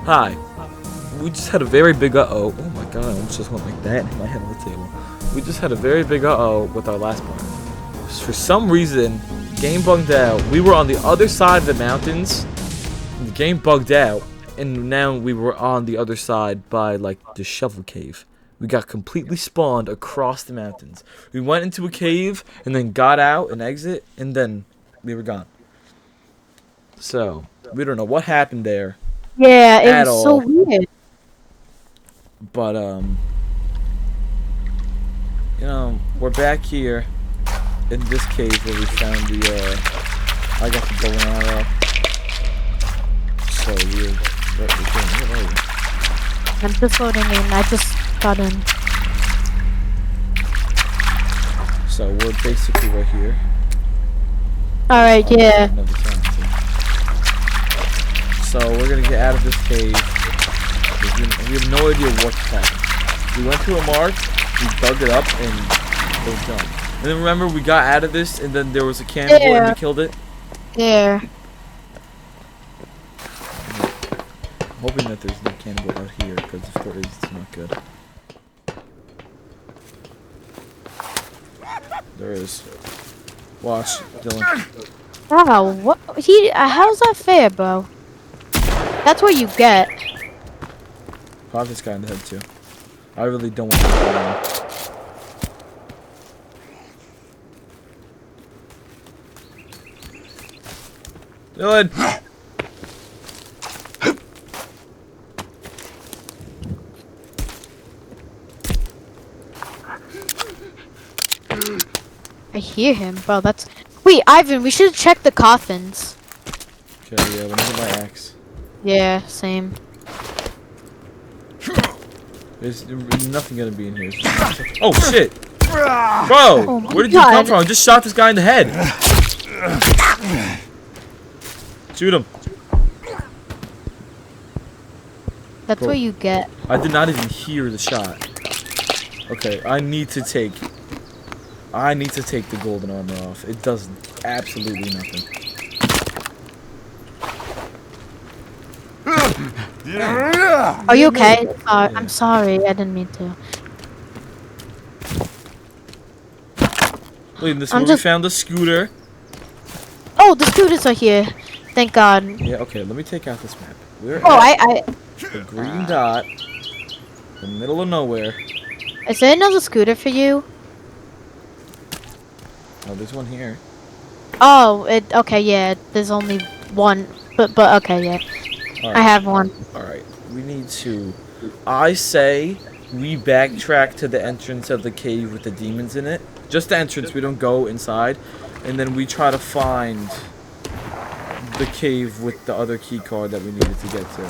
Hi. We just had a very big uh-oh. Oh my god, I almost just went like that and hit my head on the table. We just had a very big uh-oh with our last part. For some reason, game bugged out. We were on the other side of the mountains. The game bugged out. And now we were on the other side by, like, the shovel cave. We got completely spawned across the mountains. We went into a cave and then got out and exit, and then we were gone. So, we don't know what happened there. Yeah, it At was so all. weird. But, you know, we're back here in this cave where we found the, I got the bow and arrow. So weird. What are we doing? Where are you? I'm just loading in. I just got in. So we're basically right here. Alright, yeah. Another time, so we're gonna get out of this cave. We have no idea what's happening. We went to a mark, we dug it up, and it was done. And then remember, we got out of this, and then there was a cannibal, and Yeah. we killed it. There. I'm hoping that there's no cannibal out here, because if there is, it's not good. There is. Watch, Dylan. Wow, what? How's that fair, bro? That's what you get. Pop this guy in the head, too. I really don't want to get that on. Dylan! I hear him, bro. That's. Wait, Ivan, we should check the coffins. Okay, yeah, let me get my axe. Yeah, same. There's nothing gonna be in here. Oh shit! Bro! Oh my Where did you come God. from? I just shot this guy in the head! Shoot him! That's Bro. what you get. I did not even hear the shot. Okay, I need to take the golden armor off. It does absolutely nothing. Are you okay? I'm sorry. I didn't mean to. Wait, this is I'm where just- we found the scooter. Oh, the scooters are here. Thank God. Yeah, okay, let me take out this map. We're Oh, at the green dot, the middle of nowhere. Is there another scooter for you? Oh, there's one here. Oh, okay, yeah. There's only one, but okay, yeah. All right. I have one. Alright, we need to... I say we backtrack to the entrance of the cave with the demons in it. Just the entrance, we don't go inside. And then we try to find the cave with the other key card that we needed to get to.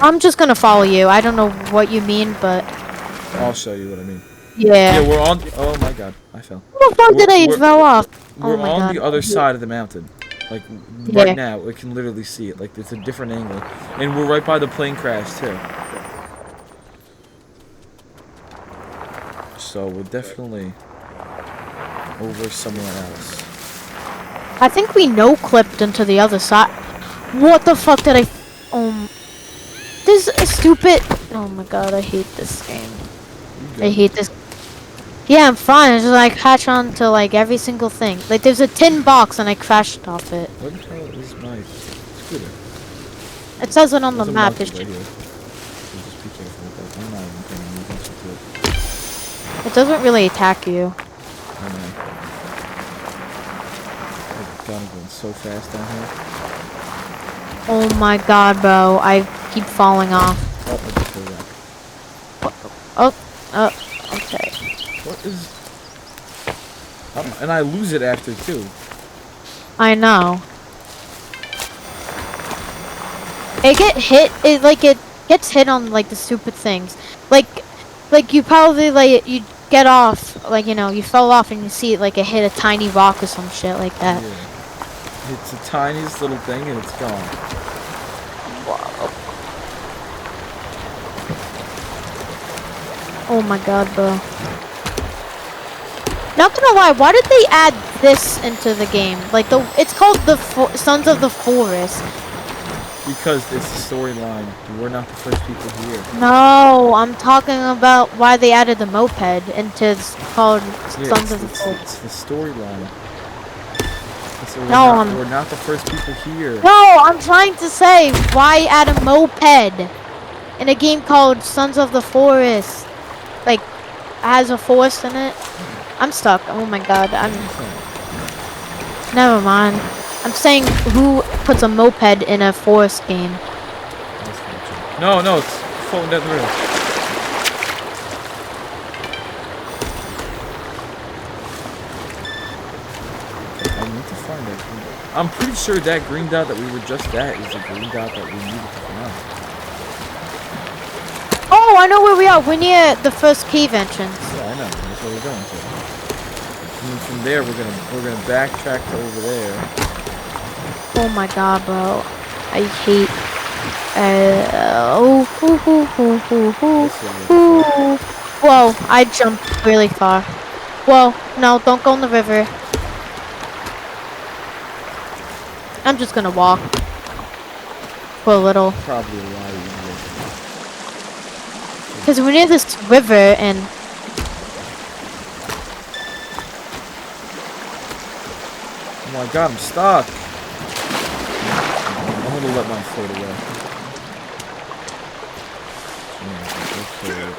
I'm just gonna follow you. I don't know what you mean, but I'll show you what I mean. yeah. Yeah, we're on... Oh my god, I fell. What the fuck did I we're- fell off? We're Oh my on God. the other side of the mountain. Like, Yeah. right now, we can literally see it. Like, it's a different angle. And we're right by the plane crash, too. So, we're definitely over somewhere else. I think we no-clipped into the other side. What the fuck did I... This is stupid... Oh my God, I hate this game. I hate this... Yeah, I'm fine. I just like hatch on to like every single thing. Like there's a tin box and I crashed off it. What the hell is my scooter? It says it on the There's a map. monkey It's right here. So just be careful with that. I'm not even paying any attention to it. It doesn't really attack you. I know. Oh god, I'm going so fast down here. Oh my God, bro. I keep falling off. Oh, I just heard that. Okay. What is... and I lose it after, too. I know. It gets hit on like the stupid things. Like you probably like you get off, like you know, you fell off and you see it like it hit a tiny rock or some shit like that. Yeah. It's the tiniest little thing and it's gone. Oh my God, bro. Not gonna lie, why did they add this into the game? Like it's called the Sons of the Forest. Because it's the storyline. We're not the first people here. No, I'm talking about why they added the moped into called Yeah, Sons of the it's, Forest. it's the storyline. So No, we're not the first people here. No, I'm trying to say why add a moped in a game called Sons of the Forest? Like, has a forest in it? I'm stuck. Oh my god. Never mind. I'm saying who puts a moped in a forest game? No, no, it's falling down the river. I need to find that green dot. I'm pretty sure that green dot that we were just at is the green dot that we needed to find. Oh, I know where we are. We're near the first cave entrance. Yeah, I know. That's where we're going to. And then from there, we're gonna backtrack to over there. Oh my god, bro. I hate. Whoa, I jumped really far. Whoa, no, don't go in the river. I'm just gonna walk. For a little. Probably a lot easier. Because we're near this river and... Oh my god, I'm stuck. I'm gonna let mine float away. Okay.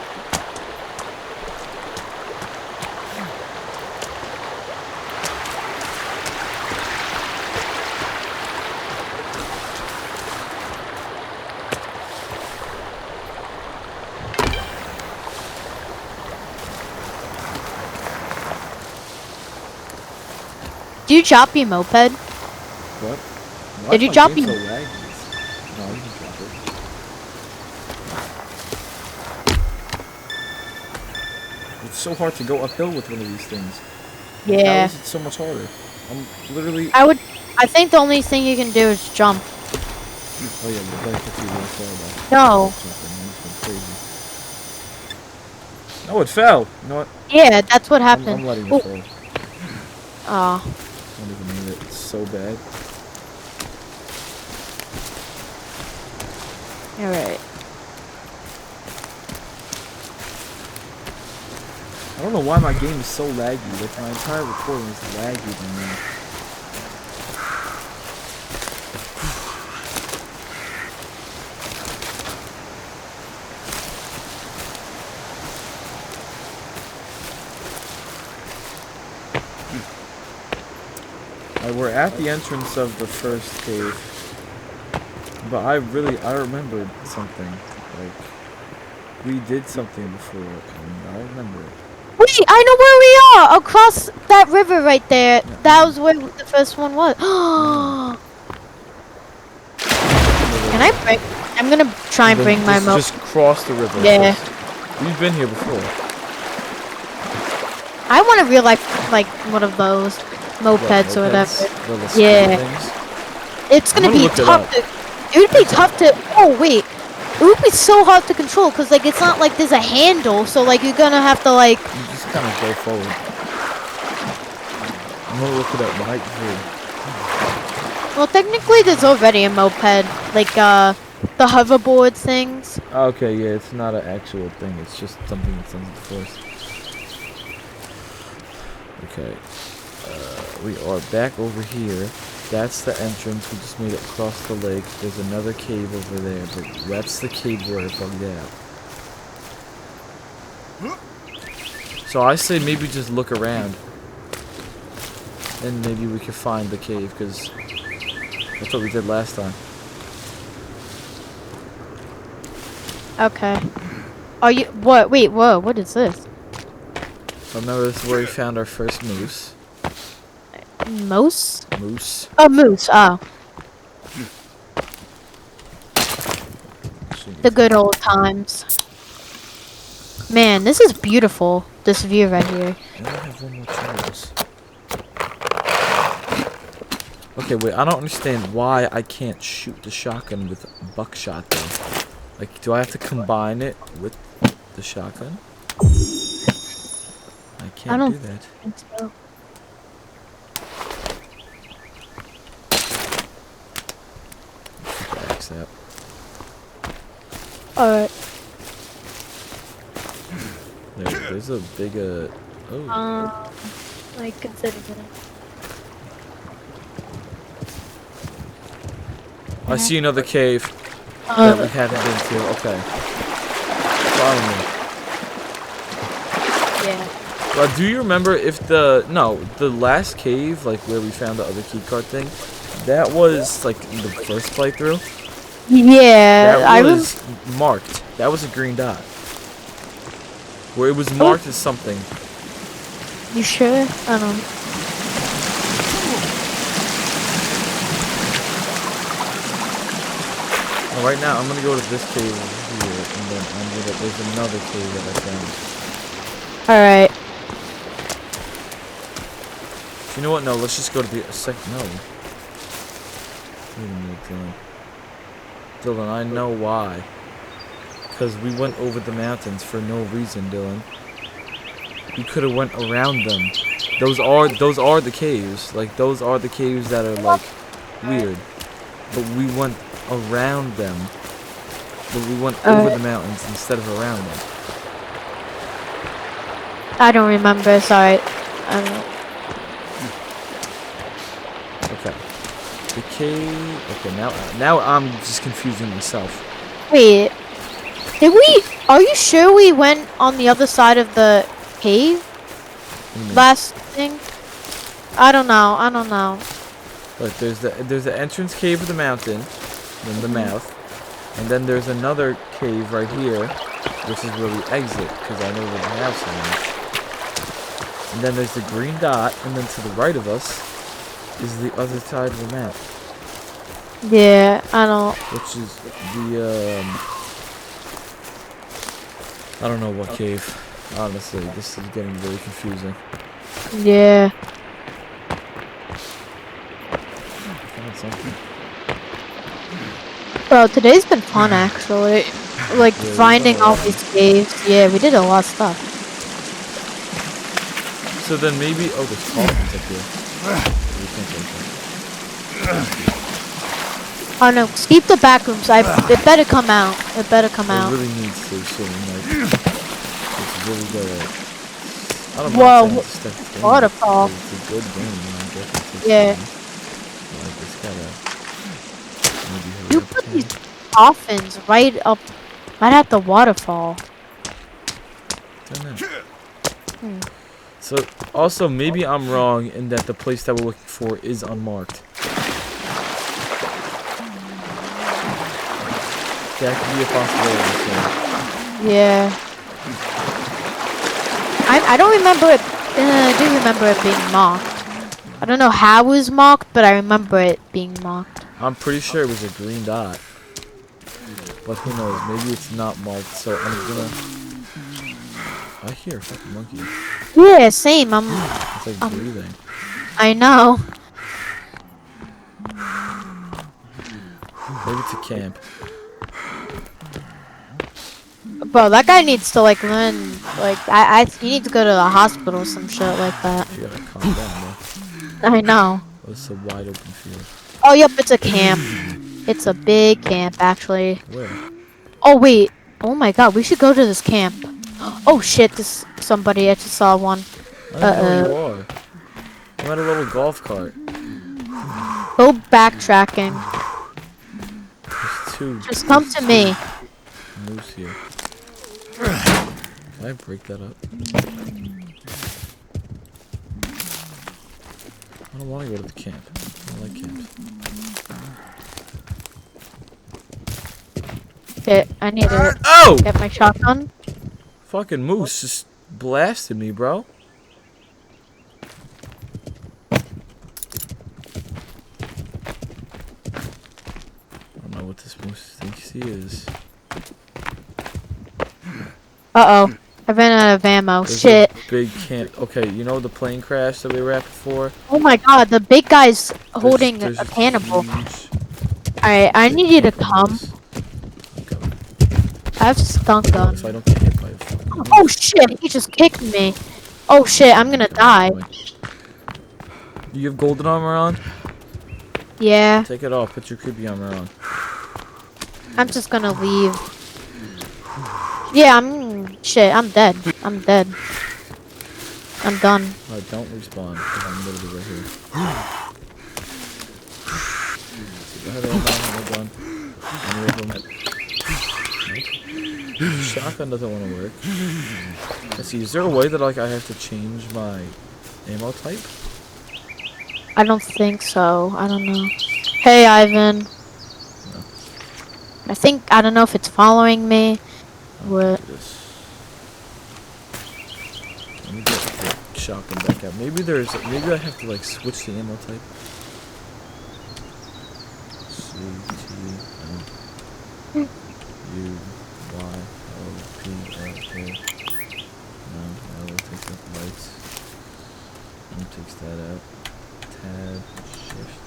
Did you drop your moped? What? Why Did is you my drop game your... so laggy? No, you can drop it. It's so hard to go uphill with one of these things. How Yeah. is it so much harder? I'm literally... I think the only thing you can do is jump. Oh yeah, the bike hit you really far No. It's been crazy. No, it fell! You know what? Yeah, that's what I'm happened. letting it Oh. fall. Aw. I don't even need it. It's so bad. Alright. I don't know why my game is so laggy. Like, my entire recording is laggy than that. We're at the entrance of the first cave. But I remembered something. Like, we did something before, and I remember it. Wait, I know where we are! Across that river right there. Yeah. That was where the first one was. Can I break? I'm gonna try and bring my moped. Just cross the river. Yeah. We've been here before. I want a real life, like, one of those mopeds or whatever. Yeah. It's gonna be tough to... It would be tough to... Oh, wait. It would be so hard to control, because, like, it's not like there's a handle, so, like, you're gonna have to, like... You just kind of go forward. I'm gonna look it up right here. Well, technically, there's already a moped. Like, the hoverboard things. Okay, yeah, it's not an actual thing. It's just something that's on the force. Okay. We are back over here. That's the entrance. We just made it across the lake. There's another cave over there, but that's the cave where it bugged out. So I say maybe just look around. And maybe we can find the cave, because that's what we did last time. Okay. Are you... What? Wait, whoa. What is this? Remember, this is where we found our first moose. Moose? Moose. Oh, moose. Oh. The good old times. Man, this is beautiful. This view right here. And I have one more chance. Okay, wait. I don't understand why I can't shoot the shotgun with buckshot though. Like, do I have to combine it with the shotgun? I can't do that. Think so. ASAP. Alright. There's a big oh. I consider it. I see another cave that we haven't been to. Okay. Follow me. Yeah. Do you remember if the last cave, like where we found the other keycard thing, that was like in the first playthrough? Yeah, That was marked. That was a green dot. Where it was marked as something. You sure? I don't know. Well, right now, I'm gonna go to this cave over here, and then there's another cave that I found. Alright. You know what? No, let's just go to the second. No. Wait a minute, Dylan. Dylan, I know why. Because we went over the mountains for no reason, Dylan. We could have went around them. Those are the caves. Like, those are the caves that are, like, weird. But we went around them. But we went over the mountains instead of around them. I don't remember, sorry. I don't know. Okay. The cave... Okay, now I'm just confusing myself. Wait. Did we... Are you sure we went on the other side of the cave? Last thing? I don't know. Look, there's the entrance cave of the mountain, then the mouth, and then there's another cave right here, which is where we exit, because I know where the house is. And then there's the green dot, and then to the right of us is the other side of the map. Yeah, I don't... Which is the, I don't know what cave. Honestly, this is getting very confusing. Yeah. Found something. Bro, today's been fun, actually. Like, finding all these caves. Yeah, we did a lot of stuff. So then maybe... Oh, there's coffins up here. Oh no, keep the back rooms. It better come out. It better come out. It really needs to, so like, it's really good. I don't Whoa, know. It's waterfall. It's a good game, you know, I guess it's Yeah. like, it's gotta maybe hurry You up put too. these coffins right at the waterfall. Don't know. So, also, maybe I'm wrong in that the place that we're looking for is unmarked. That could be a possibility, so. Yeah. I don't remember it. I do remember it being marked. I don't know how it was marked, but I remember it being marked. I'm pretty sure it was a green dot. But who knows? Maybe it's not marked, so I'm gonna... I hear a fucking monkey. Yeah, same. It's like breathing. I know. Maybe it's a camp. Bro, that guy needs to like learn. Like, he needs to go to the hospital or some shit like that. You gotta calm down, bro. I know. Oh, it's a wide open field. Oh, yep, it's a camp. It's a big camp, actually. Where? Oh, wait. Oh my god, we should go to this camp. Oh shit, this somebody, I just saw one. I don't know where you are. I'm at a little golf cart. Go backtracking. There's two. Just come to me. Moose here. Can I break that up? I don't want to go to the camp. I don't like camps. Okay, I need to Oh! get my shotgun. Fucking moose just blasted me, bro. I don't know what this moose thinks he is. Uh-oh. I ran out of ammo. There's Shit. a big camp. Okay, you know the plane crash that we were at before? Oh my god, the big guy's holding There's a cannibal. huge- Alright, I need you to come. Okay. I have stun gun. If I don't get hit by a fucking Oh shit, he just kicked me. Oh shit, I'm gonna die. Do you have golden armor on? Yeah. Take it off. Put your creepy armor on. I'm just gonna leave. Yeah, shit, I'm dead. I'm dead. I'm done. Alright, don't respawn, because I'm literally right here. So go ahead and we're done. Nope. Shotgun doesn't want to work. Let's see, is there a way that like I have to change my ammo type? I don't think so. I don't know. Hey, Ivan. No. I don't know if it's following me. What? Let me get the shotgun back out. Maybe I have to like switch the ammo type. C T M U Y O P L K. No, that takes up lights. And takes that out. Tab, shift.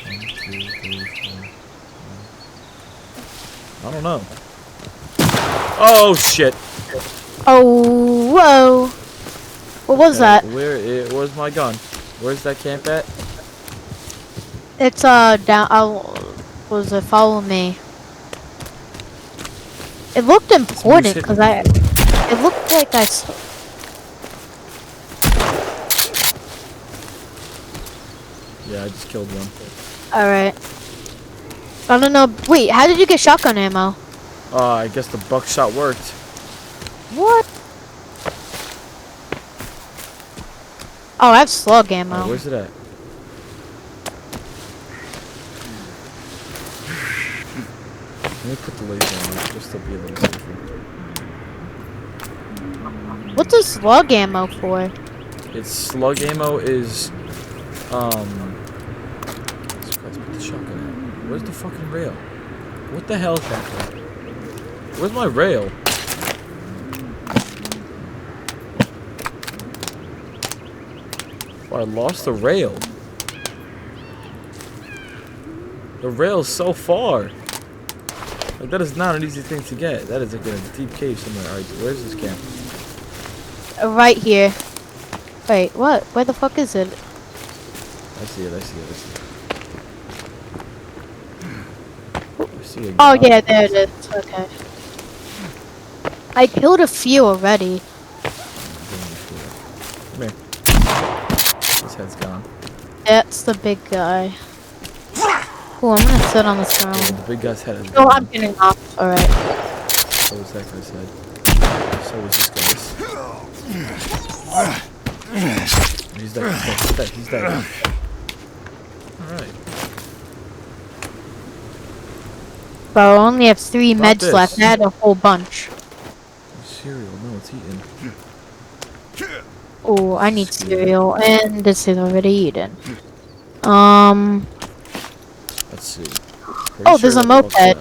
1, 2, 3, 4, 5. I don't know. Oh shit! Oh, whoa. What was that? Where's my gun? Where's that camp at? It's down. Was it follow me? It looked important because it looked like I saw. Yeah, I just killed one. All right. I don't know. Wait, how did you get shotgun ammo? I guess the buckshot worked. What? Oh, I have slug ammo. Alright, where's it at? Let me put the laser on it just to be a little safer. What's the slug ammo for? Its slug ammo is, Jesus Christ, put the shotgun out. Where's the fucking rail? What the hell is that? Where's my rail? Oh, I lost the rail. The rail's so far. Like, that is not an easy thing to get. That is like a deep cave somewhere. Alright, where's this camp? Right here. Wait, what? Where the fuck is it? I see it, I see it, I see it. I see it. Oh yeah, there it is. Okay. I killed a few already. Come here. His head's gone. That's the big guy. Oh, I'm gonna sit on the Yeah, throne. the big guy's head is Oh, gone. I'm getting off. Alright. So is that guy's head. So is this guy's. He's dead, he's dead, he's dead. Alright. Bro, I only have 3 About meds this. left. I had a whole bunch. Cereal, no, it's eaten. Oh, I need cereal, and this is already eaten. Let's see. Pretty Oh, there's a that moped. fucked that.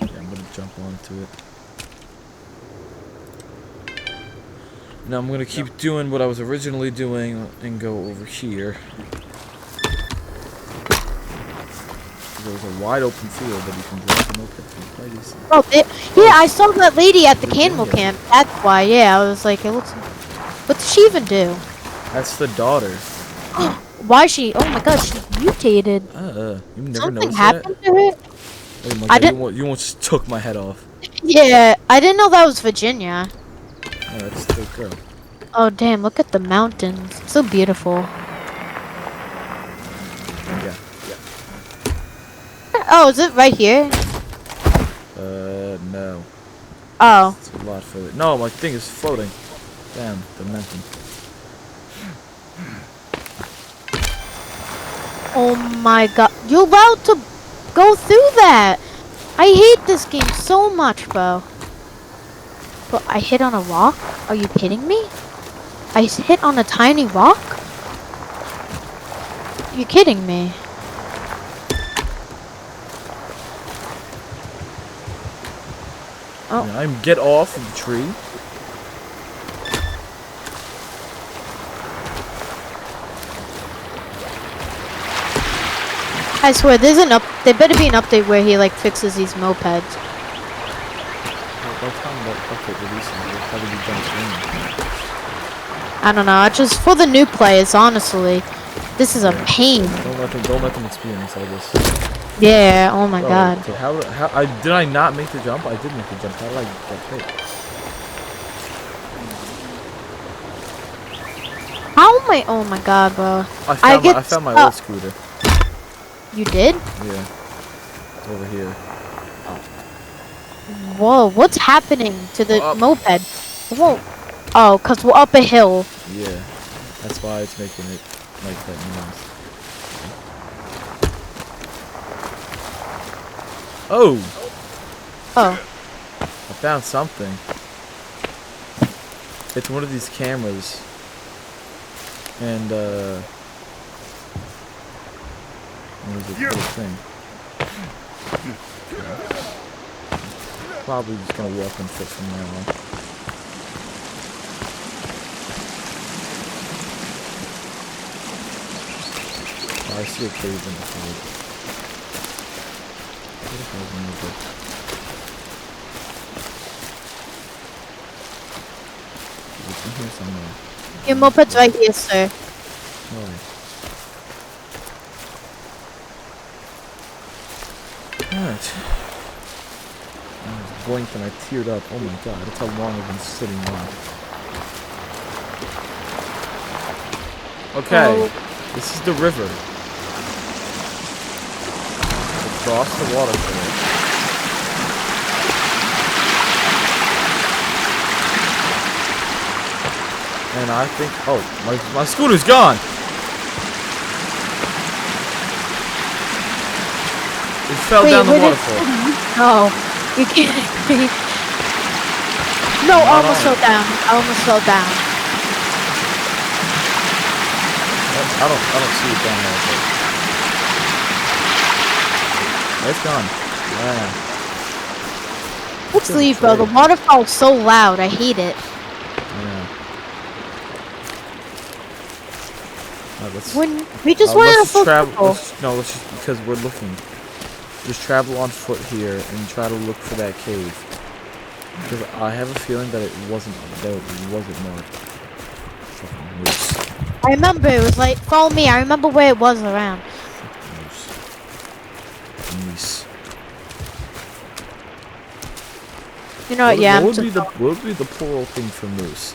Yeah, I'm gonna jump onto it. Now I'm gonna keep doing what I was originally doing and go over here. There's a wide open field that you can drive the moped through. Quite easy. Oh, yeah, I saw that lady at the cannibal camp. That's why, yeah, I was like, it looks... What did she even do? That's the daughter. Why she... Oh my god, she's mutated. You never Something noticed happened that? to her? Oh my I god, didn't- you almost took my head off. Yeah, I didn't know that was Virginia. Oh, that's the girl. Oh, damn, look at the mountains. So beautiful. Yeah. Oh, is it right here? No. Oh. It's a lot further. No, my thing is floating. Damn, the mountain. Oh my god. You're allowed to go through that. I hate this game so much, bro. But I hit on a rock? Are you kidding me? I hit on a tiny rock? You're kidding me. Oh. Yeah, get off of the tree. I swear, there better be an update where he like fixes these mopeds. By the time that update releases, it'll probably be done soon. I don't know, just for the new players, honestly. This is a pain. Don't let them experience all this. Yeah, oh my Bro, god. okay, did I not make the jump? I did make the jump. How did I get hit? How am I? Oh my god, bro. I found my old scooter. You did? Yeah. Over here. Whoa, what's happening to the Up. moped? Whoa. Oh, cause we're up a hill. Yeah. That's why it's making it like that noise. Oh! Oh. I found something. It's one of these cameras. And, what is it? Little thing. Probably just gonna walk on foot from now on. Oh, I see a cave in the field. Where the hell is my book? It's in here somewhere. Your moped's right here, sir. Alright. Alright. I just blinked and I teared up. Oh my god, that's how long I've been sitting on. Okay, Oh. this is the river. Across the waterfall. And I think, oh, my scooter's gone! It fell down the where did- waterfall. No, you can't. No, I almost on fell down. I almost fell down. I don't see it down there. But it's gone. Yeah. Let's Good leave, bro. The trade. waterfall's so loud. I hate it. Yeah. Alright, let's. When we just went let's on a just full travel. circle. Let's just because we're looking. Just travel on foot here and try to look for that cave. Because I have a feeling that it wasn't marked. Fucking moose. I remember it was like, follow me. I remember where it was around. Moose. Moose. You know what? Yeah, I'm What too would be the plural thing for moose?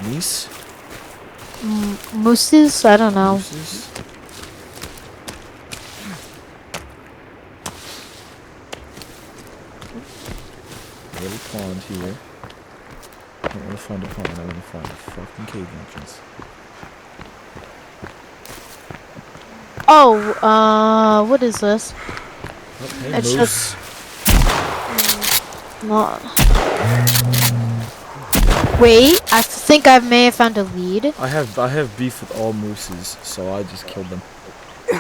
Meese? mooses. I don't know. Mooses? Little pond here. I don't want to find a pond, I want to find a fucking cave entrance. Oh, what is this? Oh, hey, It's moose. Not. Wait, I think I may have found a lead. I have beef with all mooses, so I just killed them.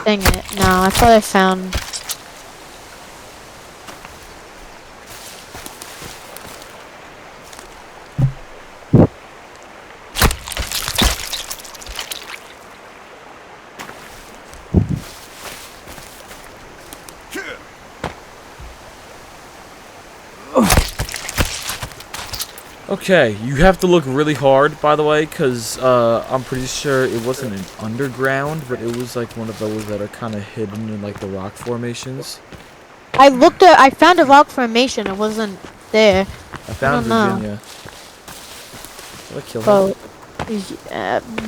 Dang it! No, I thought I found. Okay, you have to look really hard, by the way, because I'm pretty sure it wasn't an underground, but it was like one of those that are kind of hidden in like the rock formations. I found a rock formation. It wasn't there. I found don't know. Virginia. Did I kill her?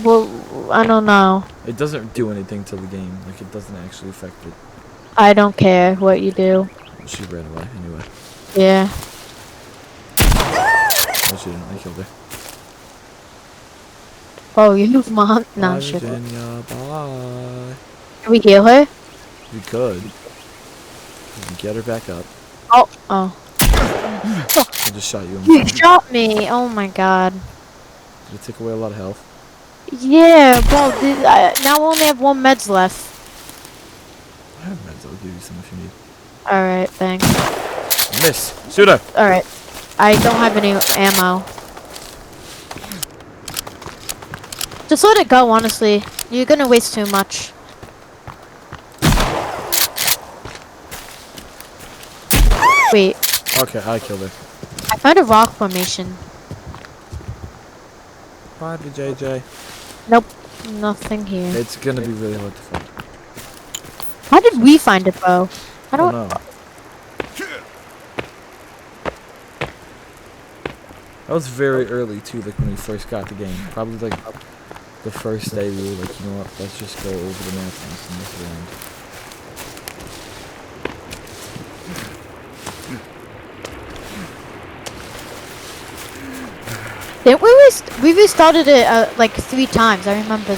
Well, I don't know. It doesn't do anything to the game. Like, it doesn't actually affect it. I don't care what you do. She ran away anyway. Yeah. No, she didn't. I killed her. Oh, you moved my hunt. No, Bye, shit. Virginia. Bye. Can we heal her? We could. We can get her back up. Oh, oh. I just shot you in the You front. shot me. Oh my god. Did it take away a lot of health? Yeah, bro. Now I only have 1 meds left. I have meds. I'll give you some if you need. Alright, thanks. Miss. Shoot her. Alright. I don't have any ammo. Just let it go, honestly. You're gonna waste too much. Wait, Okay, I killed her. I found a rock formation. Bye, JJ. Nope, nothing here. It's gonna be really hard to find. How did we find it, bro? I don't know. That was very early too, like when we first got the game. Probably like the first day we were like, you know what, let's just go over the mountains and look around. Didn't we restarted it like 3 times. I remember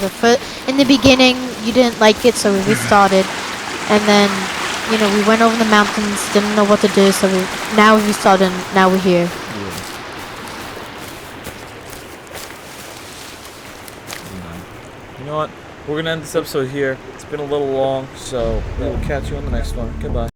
in the beginning you didn't like it, so we restarted, and then you know we went over the mountains, didn't know what to do, so now we restarted. And now we're here. Yeah. You know what? We're gonna end this episode here. It's been a little long, so we will catch you on the next one. Goodbye.